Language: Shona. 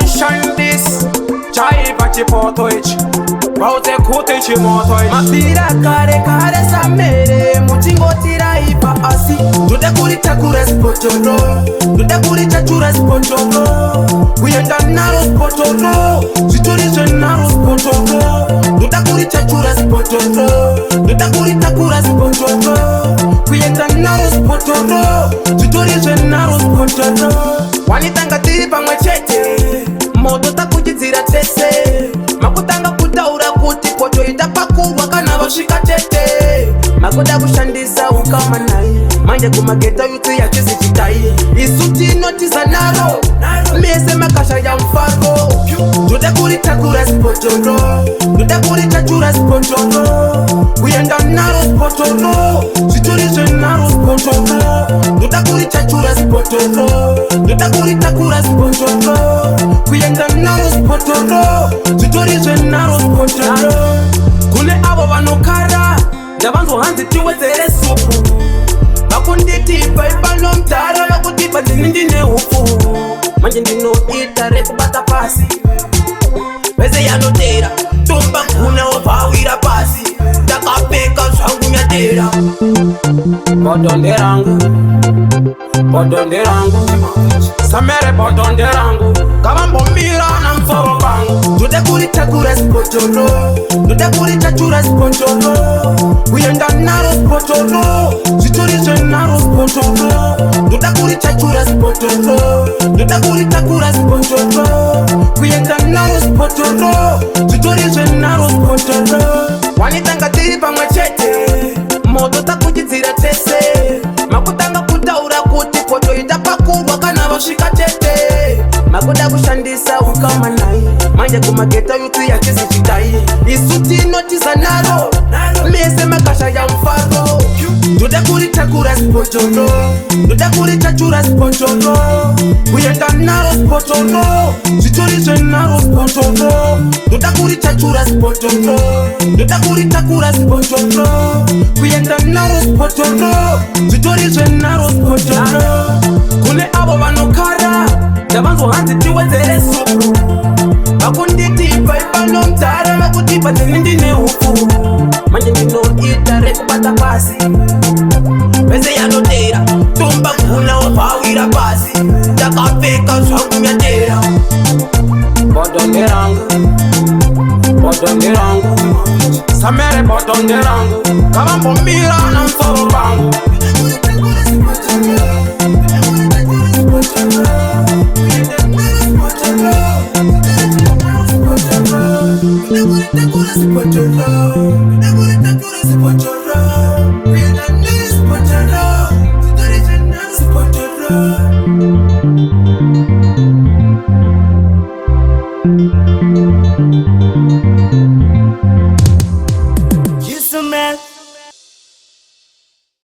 Shine this. Chai pachi potoich. Baute kutechi motoich. Mapira kare samere. Mutingo tira ipa asi. Tude kurita kures potoro. Tude kurita chures potoro. We enda naros potoro. Siturise naros potoro. Tude kurita chures potoro. Tude kurita kures potoro. We enda naros potoro. Siturise naros potoro. Wanitanga tiri pamwe chete. Moto takuchitsira tese. Makutanga kutaura kuti poto itapakurwa kana vasvika tete. Makoda kushandisa ukama naye. Manje kumageta yutu ya chisi chitai. Isu tinotiza naro. Mese makasha ya mfaro. Tude kurita kura spotoro. Tude kurita chura spotoro. Kuyenda naro spotoro. Siturise naro spotoro. Tude kurita chura spotoro. Tude kurita kura spotoro. Kuyenda naro spotoro. Siturise naro spotoro. Kune abo vanokara. Ndavanzo hanzi tiwezere supu. Bakunditipa ipano mtara. Bakutipa ndine hufu. Manje ndinoita rekubata pasi. Pese yanotera. Tumba kuna wapawira pasi. Takapeka zvangu nyatera. Bodonde rangu Samere bodonde rangu Kavambombira na msoro bangu. Tude kurita kure spotoro. Tude kurita chure spotoro. Kuyenda naro spotoro. Siturise naro spotoro. Tude kurita chure spotoro. Tude kurita kure spotoro. Kuyenda naro spotoro. Siturise naro spotoro. Wanitanga tiri pamwe chete. Moto takuchitsira tese. Makutanga kutaura kuti poto itapakurwa kana vasvika tete. Makoda kushandisa ukama naye. Manje kumageta yutu ya chisi chitai. Isu tinotiza naro. Mese makasha ya mfaro. Tude kurita kura spotoro. Tude kurita chura spotoro. Kuyenda naro spotoro. Siturise naro spotoro. Tude kurita chura spotoro. Tude kurita kura spotoro. Kuyenda naro spotoro. Siturise naro spotoro. Kune abo vanokara. Ndavanzo hanzi tiwezere supu. Bakunditipa ipano mtara. Bakutipa ndine hufu. Manje ndinoita rekubata pasi. Pese yanotera. Tumba kuna wapawira pasi. Takapeka zvangu nyatera. Bodonde rangu Samere bodonde rangu Kavambombira na msoro bangu.